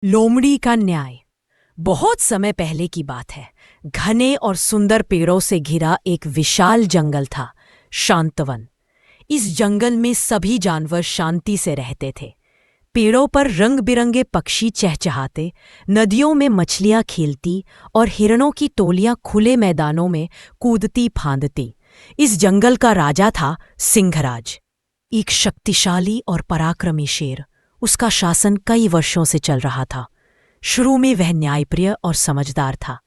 लोमड़ी का न्याय। बहुत समय पहले की बात है। घने और सुंदर पेड़ों से घिरा एक विशाल जंगल था, शांतवन। इस जंगल में सभी जानवर शांति से रहते थे। पेड़ों पर रंग बिरंगे पक्षी चहचहाते, नदियों में मछलियां खेलती और हिरणों की टोलियां खुले मैदानों में कूदती फांदती। इस जंगल का राजा था सिंहराज, एक शक्तिशाली और पराक्रमी शेर। उसका शासन कई वर्षों से चल रहा था। शुरू में वह न्यायप्रिय और समझदार था,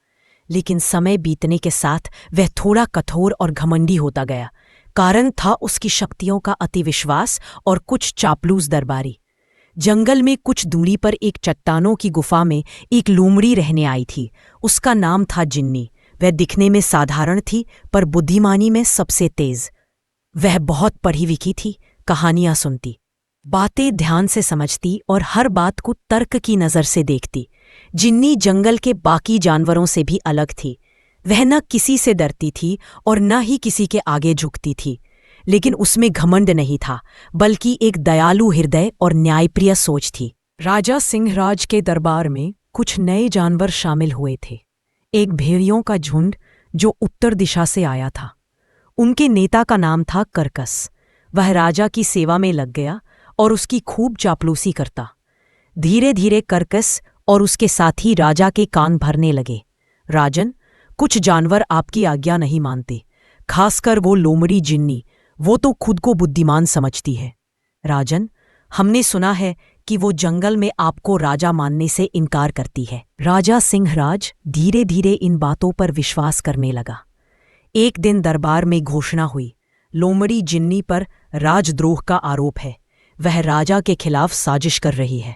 लेकिन समय बीतने के साथ वह थोड़ा कठोर और घमंडी होता गया। कारण था उसकी शक्तियों का अतिविश्वास और कुछ चापलूस दरबारी। जंगल में कुछ दूरी पर एक चट्टानों की गुफा में एक लोमड़ी रहने आई थी। उसका नाम था जिन्नी। वह दिखने में साधारण थी, पर बुद्धिमानी में सबसे तेज। वह बहुत पढ़ी लिखी थी, कहानियां सुनती, बातें ध्यान से समझती और हर बात को तर्क की नज़र से देखती। जिन्नी जंगल के बाकी जानवरों से भी अलग थी। वह न किसी से डरती थी और न ही किसी के आगे झुकती थी, लेकिन उसमें घमंड नहीं था, बल्कि एक दयालु हृदय और न्यायप्रिय सोच थी। राजा सिंहराज के दरबार में कुछ नए जानवर शामिल हुए थे। एक भेड़ियों का झुंड जो उत्तर दिशा से आया था। उनके नेता का नाम था करकस। वह राजा की सेवा में लग गया और उसकी खूब चापलूसी करता। धीरे धीरे करकस और उसके साथी राजा के कान भरने लगे। राजन, कुछ जानवर आपकी आज्ञा नहीं मानते, खासकर वो लोमड़ी जिन्नी। वो तो खुद को बुद्धिमान समझती है। राजन, हमने सुना है कि वो जंगल में आपको राजा मानने से इनकार करती है। राजा सिंहराज धीरे धीरे इन बातों पर विश्वास करने लगा। एक दिन दरबार में घोषणा हुई, लोमड़ी जिन्नी पर राजद्रोह का आरोप है। वह राजा के खिलाफ साजिश कर रही है।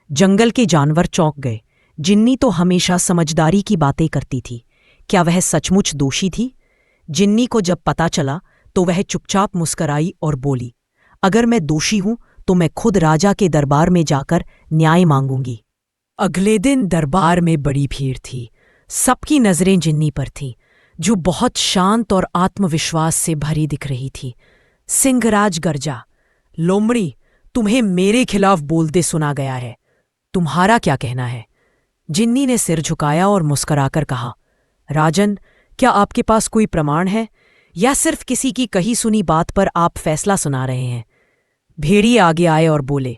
जंगल के जानवर चौंक गए। जिन्नी तो हमेशा समझदारी की बातें करती थी। क्या वह सचमुच दोषी थी? जिन्नी को जब पता चला तो वह चुपचाप मुस्कराई और बोली, अगर मैं दोषी हूं तो मैं खुद राजा के दरबार में जाकर न्याय मांगूंगी। अगले दिन दरबार में बड़ी भीड़ थी। सबकी नजरें जिन्नी पर थीं, जो बहुत शांत और आत्मविश्वास से भरी दिख रही थी। सिंहराज गरजा, लोमड़ी, तुम्हें मेरे खिलाफ बोलते सुना गया है। तुम्हारा क्या कहना है? जिन्नी ने सिर झुकाया और मुस्कुराकर कहा, राजन, क्या आपके पास कोई प्रमाण है या सिर्फ किसी की कही सुनी बात पर आप फैसला सुना रहे हैं? भेड़िए आगे आए और बोले,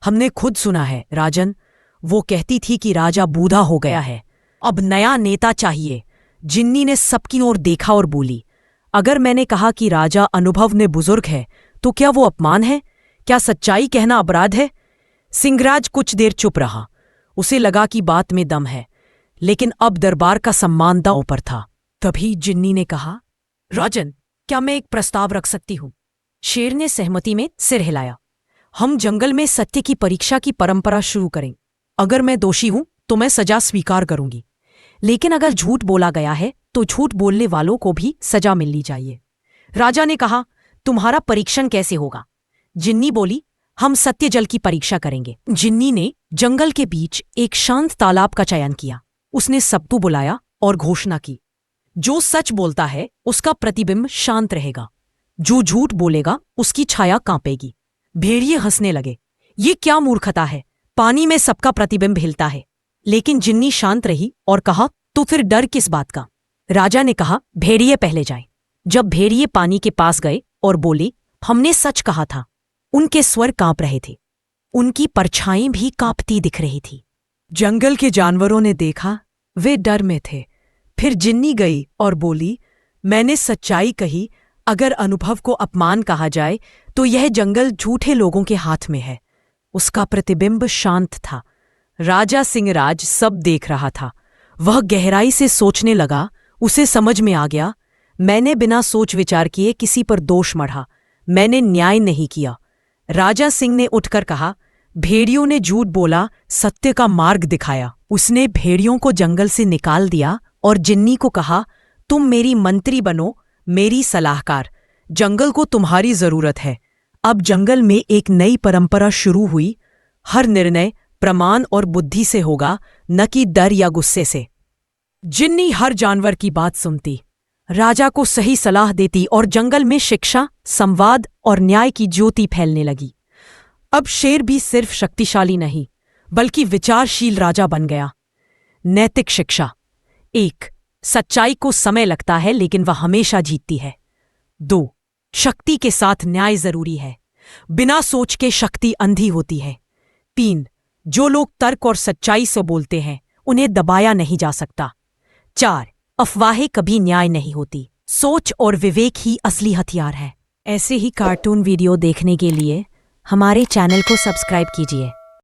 हमने खुद सुना है राजन। वो कहती थी कि राजा बूढ़ा हो गया है, अब नया नेता चाहिए। जिन्नी ने सबकी ओर देखा और बोली, अगर मैंने कहा कि राजा अनुभव में बुजुर्ग है तो क्या वो अपमान है? क्या सच्चाई कहना अपराध है? सिंहराज कुछ देर चुप रहा। उसे लगा कि बात में दम है, लेकिन अब दरबार का सम्मान दांव पर था। तभी जिन्नी ने कहा, राजन, क्या मैं एक प्रस्ताव रख सकती हूं? शेर ने सहमति में सिर हिलाया। हम जंगल में सत्य की परीक्षा की परंपरा शुरू करें। अगर मैं दोषी हूं तो मैं सजा स्वीकार करूंगी, लेकिन अगर झूठ बोला गया है तो झूठ बोलने वालों को भी सजा मिलनी चाहिए। राजा ने कहा, तुम्हारा परीक्षण कैसे होगा? जिन्नी बोली, हम सत्य जल की परीक्षा करेंगे। जिन्नी ने जंगल के बीच एक शांत तालाब का चयन किया। उसने सबको बुलाया और घोषणा की, जो सच बोलता है उसका प्रतिबिंब शांत रहेगा, जो झूठ बोलेगा उसकी छाया कांपेगी। भेड़िए हंसने लगे, ये क्या मूर्खता है, पानी में सबका प्रतिबिंब हिलता है। लेकिन जिन्नी शांत रही और कहा, तो फिर डर किस बात का? राजा ने कहा, भेड़िए पहले जाएं। जब भेड़िए पानी के पास गए और बोले, हमने सच कहा था, उनके स्वर कांप रहे थे। उनकी परछाई भी कांपती दिख रही थी। जंगल के जानवरों ने देखा, वे डर में थे। फिर जिन्नी गई और बोली, मैंने सच्चाई कही। अगर अनुभव को अपमान कहा जाए तो यह जंगल झूठे लोगों के हाथ में है। उसका प्रतिबिंब शांत था। राजा सिंहराज सब देख रहा था। वह गहराई से सोचने लगा। उसे समझ में आ गया, मैंने बिना सोच विचार किए किसी पर दोष मढ़ा। मैंने न्याय नहीं किया। राजा सिंह ने उठकर कहा, भेड़ियों ने झूठ बोला, सत्य का मार्ग दिखाया। उसने भेड़ियों को जंगल से निकाल दिया और जिन्नी को कहा, तुम मेरी मंत्री बनो, मेरी सलाहकार। जंगल को तुम्हारी जरूरत है। अब जंगल में एक नई परंपरा शुरू हुई। हर निर्णय प्रमाण और बुद्धि से होगा, न कि डर या गुस्से से। जिन्नी हर जानवर की बात सुनती, राजा को सही सलाह देती और जंगल में शिक्षा, संवाद और न्याय की ज्योति फैलने लगी। अब शेर भी सिर्फ शक्तिशाली नहीं, बल्कि विचारशील राजा बन गया। नैतिक शिक्षा। 1. सच्चाई को समय लगता है लेकिन वह हमेशा जीतती है। 2. शक्ति के साथ न्याय जरूरी है, बिना सोच के शक्ति अंधी होती है। 3. जो लोग तर्क और सच्चाई से बोलते हैं उन्हें दबाया नहीं जा सकता। 4. अफवाहें कभी न्याय नहीं होती, सोच और विवेक ही असली हथियार है। ऐसे ही कार्टून वीडियो देखने के लिए हमारे चैनल को सब्सक्राइब कीजिए।